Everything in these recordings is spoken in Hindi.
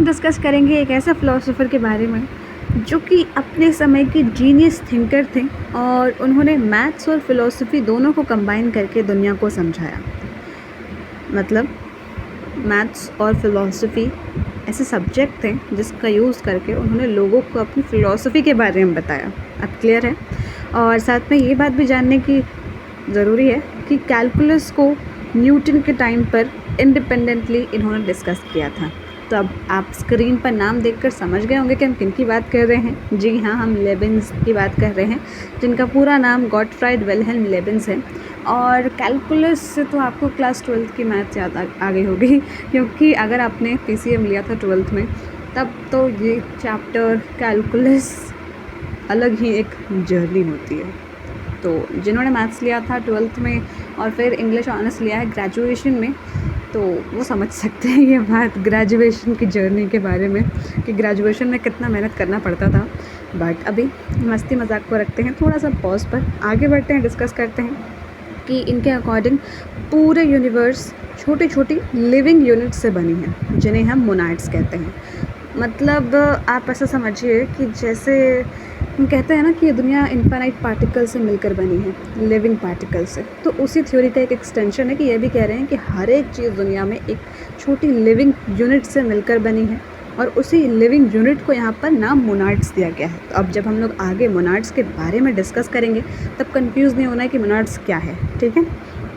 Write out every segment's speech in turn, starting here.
डिस्कस करेंगे एक ऐसा फ़िलासफ़र के बारे में जो कि अपने समय के जीनियस थिंकर थे और उन्होंने मैथ्स और फ़िलासफ़ी दोनों को कंबाइन करके दुनिया को समझाया। मतलब मैथ्स और फ़िलासफ़ी ऐसे सब्जेक्ट थे जिसका यूज़ करके उन्होंने लोगों को अपनी फ़िलासफ़ी के बारे में बताया। अब क्लियर है? और साथ में ये बात भी जानने की ज़रूरी है कि कैलकुलस को न्यूटन के टाइम पर इंडिपेंडेंटली इन्होंने डिस्कस किया था। तो अब आप स्क्रीन पर नाम देखकर समझ गए होंगे कि हम किन की बात कर रहे हैं। जी हाँ, हम लेबिन्स की बात कर रहे हैं, जिनका पूरा नाम गॉटफ्राइड विल्हेल्म लेबिन्स है। और कैलकुलस से तो आपको क्लास 12th की मैथ्स याद आ गई होगी, क्योंकि अगर आपने पीसीएम लिया था 12th में, तब तो ये चैप्टर कैलकुलस अलग ही एक जर्नी होती है। तो जिन्होंने मैथ्स लिया था 12th में और फिर इंग्लिश ऑनर्स लिया है ग्रेजुएशन में, तो वो समझ सकते हैं ये बात ग्रेजुएशन की जर्नी के बारे में कि ग्रेजुएशन में कितना मेहनत करना पड़ता था। बट अभी मस्ती मजाक को रखते हैं थोड़ा सा पॉज पर, आगे बढ़ते हैं, डिस्कस करते हैं कि इनके अकॉर्डिंग पूरे यूनिवर्स छोटी छोटी लिविंग यूनिट से बनी है, जिन्हें हम मोनाड्स कहते हैं। मतलब आप ऐसा समझिए कि जैसे हम कहते हैं ना कि ये दुनिया इनफाइनाइट पार्टिकल से मिलकर बनी है, लिविंग पार्टिकल से, तो उसी थ्योरी का एक एक्सटेंशन है कि ये भी कह रहे हैं कि हर एक चीज़ दुनिया में एक छोटी लिविंग यूनिट से मिलकर बनी है और उसी लिविंग यूनिट को यहाँ पर नाम मोनाड्स दिया गया है। तो अब जब हम लोग आगे मोनाड्स के बारे में डिस्कस करेंगे तब कंफ्यूज नहीं होना है कि मोनाड्स क्या है, ठीक है।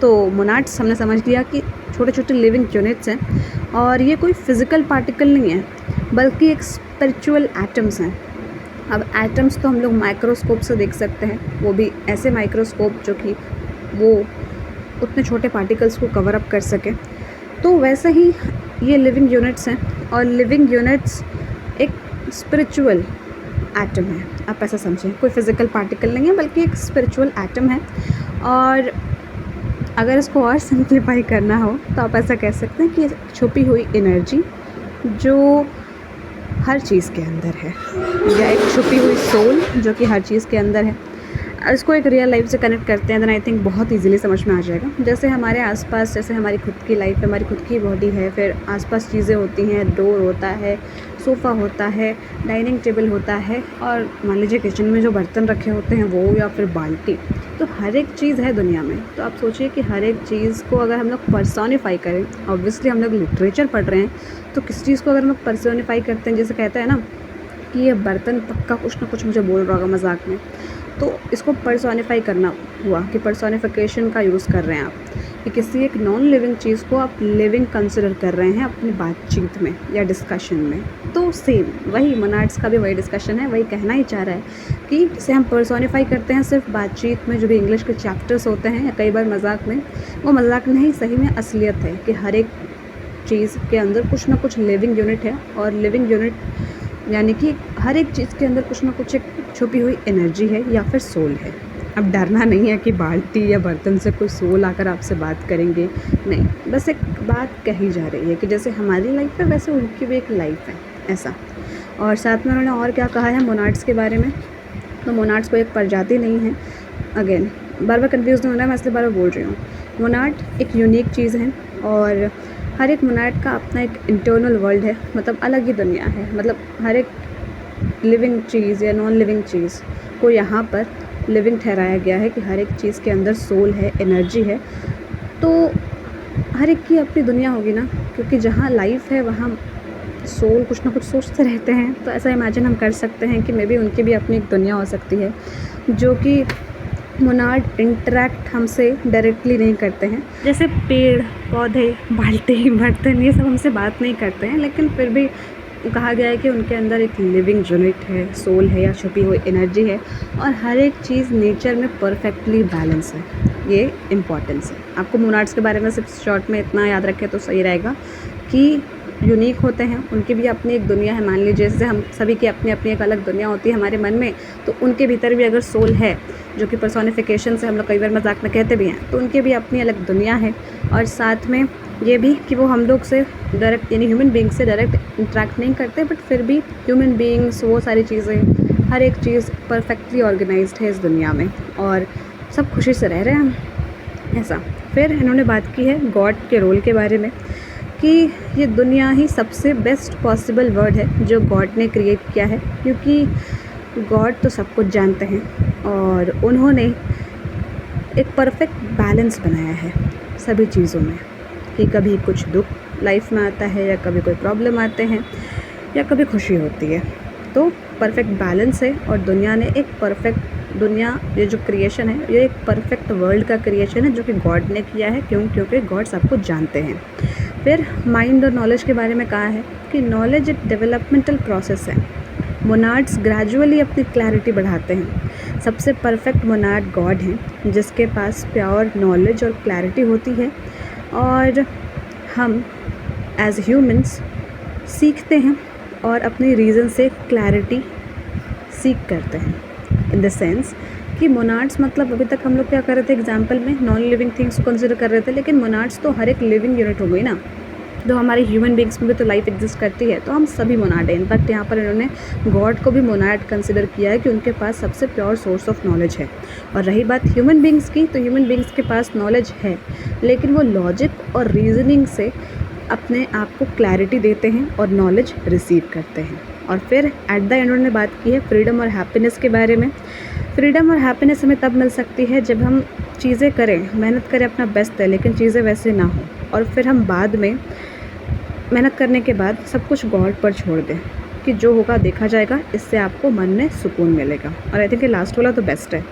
तो मोनाड्स हमने समझ लिया कि छोटे छोटे लिविंग यूनिट्स हैं और ये कोई फिज़िकल पार्टिकल नहीं है बल्कि एक स्पिरिचुअल एटम्स हैं। अब एटम्स तो हम लोग माइक्रोस्कोप से देख सकते हैं, वो भी ऐसे माइक्रोस्कोप जो कि वो उतने छोटे पार्टिकल्स को कवर अप कर सके। तो वैसे ही ये लिविंग यूनिट्स हैं और लिविंग यूनिट्स एक स्पिरिचुअल एटम है। आप ऐसा समझें, कोई फिज़िकल पार्टिकल नहीं है बल्कि एक स्पिरिचुअल एटम है। और अगर इसको और सिंप्लीफाई करना हो तो आप ऐसा कह सकते हैं कि छुपी हुई एनर्जी जो हर चीज़ के अंदर है, या एक छुपी हुई सोल जो कि हर चीज़ के अंदर है। इसको एक रियल लाइफ से कनेक्ट करते हैं देन आई थिंक बहुत इजीली समझ में आ जाएगा। जैसे हमारे आसपास, जैसे हमारी खुद की लाइफ है, हमारी खुद की बॉडी है, फिर आसपास चीज़ें होती हैं, डोर होता है, सोफ़ा होता है, डाइनिंग टेबल होता है, और मान लीजिए किचन में जो बर्तन रखे होते हैं वो, या फिर बाल्टी। तो हर एक चीज़ है दुनिया में। तो आप सोचिए कि हर एक चीज़ को अगर हम लोग पर्सोनिफाई करें, ऑब्वियसली हम लोग लिटरेचर पढ़ रहे हैं, तो किस चीज़ को अगर हम लोग पर्सोनिफाई करते हैं, जैसे कहते हैं ना कि ये बर्तन पक्का कुछ ना कुछ मुझे बोल रहा होगा मजाक में, तो इसको पर्सोनिफाई करना हुआ कि पर्सोनिफिकेशन का यूज़ कर रहे हैं आप, कि किसी एक नॉन लिविंग चीज़ को आप लिविंग कंसिडर कर रहे हैं अपनी बातचीत में या डिस्कशन में। तो सेम वही मोनाड्स का भी वही डिस्कशन है, वही कहना ही चाह रहा है कि जिसे हम पर्सोनिफाई करते हैं सिर्फ बातचीत में, जो भी इंग्लिश के चैप्टर्स होते हैं या कई बार मजाक में, वो मजाक नहीं, सही में असलियत है कि हर एक चीज़ के अंदर कुछ ना कुछ लिविंग यूनिट है। और लिविंग यूनिट यानी कि हर एक चीज़ के अंदर कुछ ना कुछ एक छुपी हुई एनर्जी है या फिर सोल है। अब डरना नहीं है कि बाल्टी या बर्तन से कोई सोल आकर आपसे बात करेंगे, नहीं, बस एक बात कही जा रही है कि जैसे हमारी लाइफ है वैसे उनकी भी एक लाइफ है, ऐसा। और साथ में उन्होंने और क्या कहा है मोनाड्स के बारे में, तो मोनाड्स को एक प्रजाति नहीं है। अगेन बार बार कन्फ्यूज़ नहीं होना है, मैं इसलिए बार बार बोल रही हूँ। मोनाड एक यूनिक चीज़ है और हर एक मोनाड का अपना एक इंटरनल वर्ल्ड है, मतलब अलग ही दुनिया है। मतलब हर एक लिविंग चीज़ या नॉन लिविंग चीज़ को यहाँ पर लिविंग ठहराया गया है कि हर एक चीज़ के अंदर सोल है, एनर्जी है। तो हर एक की अपनी दुनिया होगी ना, क्योंकि जहाँ लाइफ है वहाँ सोल कुछ ना कुछ सोचते रहते हैं। तो ऐसा इमेजिन हम कर सकते हैं कि मे बी उनकी भी अपनी एक दुनिया हो सकती है, जो कि मोनाड इंटरेक्ट हमसे डायरेक्टली नहीं करते हैं। जैसे पेड़ पौधे, बाल्टी, बर्तन, ये सब हमसे बात नहीं करते हैं, लेकिन फिर भी कहा गया है कि उनके अंदर एक लिविंग यूनिट है, सोल है या छुपी हुई एनर्जी है। और हर एक चीज़ नेचर में परफेक्टली बैलेंस है, ये इम्पॉर्टेंस है। आपको मोनाड्स के बारे में सिर्फ शॉर्ट में इतना याद रखें तो सही रहेगा कि यूनिक होते हैं, उनकी भी अपनी एक दुनिया है। मान लीजिए जैसे हम सभी की अपनी अपनी एक अलग दुनिया होती है हमारे मन में, तो उनके भीतर भी अगर सोल है, जो कि पर्सोनिफिकेशन से हम लोग कई बार मजाक में कहते भी हैं, तो उनकी भी अपनी अलग दुनिया है। और साथ में ये भी कि वो हम लोग से डायरेक्ट, यानी ह्यूमन बींग से डायरेक्ट इंटरेक्ट नहीं करते, बट फिर भी ह्यूमन बींग्स, वो सारी चीज़ें, हर एक चीज़ परफेक्टली ऑर्गेनाइज्ड है इस दुनिया में और सब खुशी से रह रहे हैं हम, ऐसा। फिर इन्होंने बात की है गॉड के रोल के बारे में कि ये दुनिया ही सबसे बेस्ट पॉसिबल वर्ल्ड है जो गॉड ने क्रिएट किया है, क्योंकि गॉड तो सब कुछ जानते हैं और उन्होंने एक परफेक्ट बैलेंस बनाया है सभी चीज़ों में, कि कभी कुछ दुख लाइफ में आता है या कभी कोई प्रॉब्लम आते हैं या कभी खुशी होती है। तो परफेक्ट बैलेंस है और दुनिया ने एक परफेक्ट दुनिया, ये जो क्रिएशन है ये एक परफेक्ट वर्ल्ड का क्रिएशन है जो कि गॉड ने किया है। क्योंकि गॉड सब कुछ जानते हैं। फिर माइंड और नॉलेज के बारे में कहा है कि नॉलेज एक डेवलपमेंटल प्रोसेस है। मोनार्ड्स ग्रेजुअली अपनी क्लैरिटी बढ़ाते हैं। सबसे परफेक्ट मोनार्ड गॉड हैं जिसके पास प्योर नॉलेज और क्लैरिटी होती है, और हम एज ह्यूमंस सीखते हैं और अपनी रीज़न से क्लैरिटी सीख करते हैं। इन द सेंस कि मोनार्ड्स मतलब अभी तक हम लोग क्या कर रहे थे, एग्जाम्पल में नॉन लिविंग थिंग्स को कंसिडर कर रहे थे, लेकिन मोनार्ड्स तो हर एक लिविंग यूनिट हो गई ना। तो हमारे ह्यूमन बींग्स में भी तो लाइफ एग्जिस्ट करती है, तो हम सभी मोनार्ड हैं। इनफैक्ट यहाँ पर इन्होंने गॉड को भी मोनार्ड कंसिडर किया है कि उनके पास सबसे प्योर सोर्स ऑफ नॉलेज है। और रही बात ह्यूमन बींग्स की, तो ह्यूमन बींग्स के पास नॉलेज है, लेकिन वो लॉजिक और रीजनिंग से अपने आप को क्लैरिटी देते हैं और नॉलेज रिसीव करते हैं। और फिर एट द एंड उन्होंने बात की है फ्रीडम और हैप्पीनेस के बारे में। फ्रीडम और हैप्पीनेस हमें तब मिल सकती है जब हम चीज़ें करें, मेहनत करें, अपना बेस्ट है, लेकिन चीज़ें वैसे ना हो, और फिर हम बाद में मेहनत करने के बाद सब कुछ गॉड पर छोड़ दें कि जो होगा देखा जाएगा। इससे आपको मन में सुकून मिलेगा। और आई थिंक ये लास्ट वाला तो बेस्ट है।